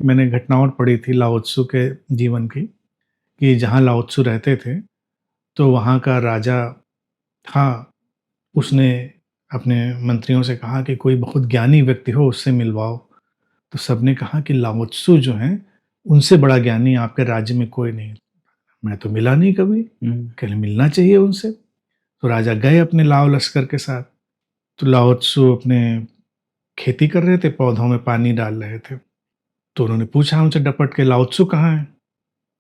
मैंने घटनाओं पढ़ी थी लाओ त्सु के जीवन की, कि जहाँ लाओ त्सु रहते थे, तो वहाँ का राजा था, उसने अपने मंत्रियों से कहा कि कोई बहुत ज्ञानी व्यक्ति हो उससे मिलवाओ। तो सबने कहा कि लाओ त्सु जो हैं, उनसे बड़ा ज्ञानी आपके राज्य में कोई नहीं। मैं तो मिला नहीं कभी, कह रहे मिलना चाहिए उनसे। तो राजा गए अपने लाव लश्कर के साथ। तो लाओ त्सु अपने खेती कर रहे थे, पौधों में पानी डाल रहे थे। तो उन्होंने पूछा उनसे डपट के, लाओ त्सु कहाँ है?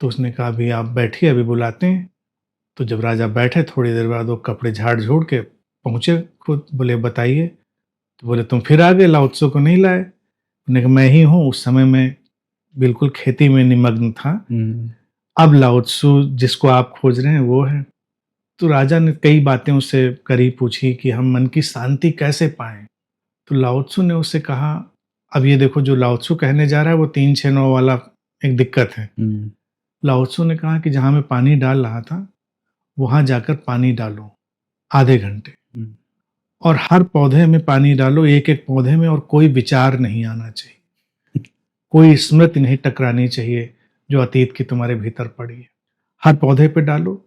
तो उसने कहा अभी आप बैठिए, अभी बुलाते हैं। तो जब राजा बैठे, थोड़ी देर बाद वो कपड़े झाड़ झूड़ के पहुंचे खुद, बोले बताइए। तो बोले तुम फिर आ गए, लाओ त्सु को नहीं लाए? उन्होंने कहा मैं ही हूँ, उस समय मैं बिल्कुल खेती में निमग्न था। अब लाओ त्सु जिसको आप खोज रहे हैं वो है। तो राजा ने कई बातें उससे करी, पूछी कि हम मन की शांति कैसे पाएं। तो लाओ त्सु ने उससे कहा, अब ये देखो जो लाओ त्सु कहने जा रहा है वो 3-6-9 वाला एक दिक्कत है। लाओ त्सु ने कहा कि जहां मैं पानी डाल रहा था, वहां जाकर पानी डालो आधे घंटे, और हर पौधे में पानी डालो, एक एक पौधे में, और कोई विचार नहीं आना चाहिए, कोई स्मृति नहीं टकरानी चाहिए जो अतीत की तुम्हारे भीतर पड़ी है। हर पौधे पे डालो,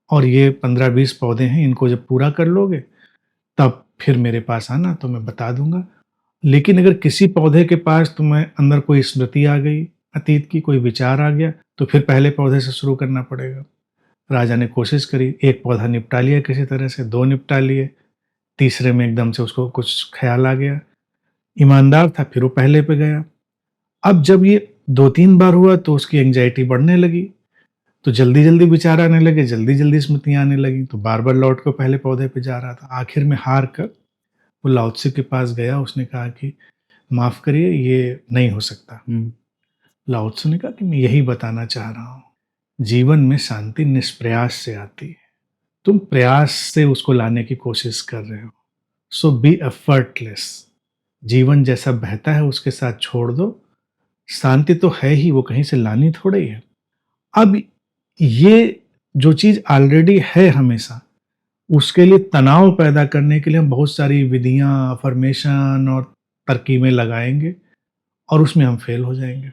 और ये 15-20 पौधे हैं, इनको जब पूरा कर लोगे तब फिर मेरे पास आना, तो मैं बता दूंगा। लेकिन अगर किसी पौधे के पास तुम्हें अंदर कोई स्मृति आ गई, अतीत की कोई विचार आ गया, तो फिर पहले पौधे से शुरू करना पड़ेगा। राजा ने कोशिश करी, एक पौधा निपटा लिया किसी तरह से, 2 निपटा लिए, तीसरे में एकदम से उसको कुछ ख्याल आ गया, ईमानदार था, फिर वो पहले पे गया। अब जब ये 2-3 बार हुआ तो उसकी एंग्जाइटी बढ़ने लगी, तो जल्दी जल्दी विचार आने लगे, जल्दी जल्दी स्मृतियां आने लगी, तो बार बार लौट कर पहले पौधे पे जा रहा था। आखिर में हार कर वो लाओ त्सु के पास गया, उसने कहा कि माफ करिए, ये नहीं हो सकता। लाओ त्सु ने कहा कि मैं यही बताना चाह रहा हूँ, जीवन में शांति निष्प्रयास से आती है, तुम प्रयास से उसको लाने की कोशिश कर रहे हो। सो बी एफर्टलेस, जीवन जैसा बहता है उसके साथ छोड़ दो, शांति तो है ही, वो कहीं से लानी थोड़ी है। अब ये जो चीज ऑलरेडी है हमेशा, उसके लिए तनाव पैदा करने के लिए हम बहुत सारी विधियां, अफर्मेशन और तरकीबें लगाएंगे, और उसमें हम फेल हो जाएंगे।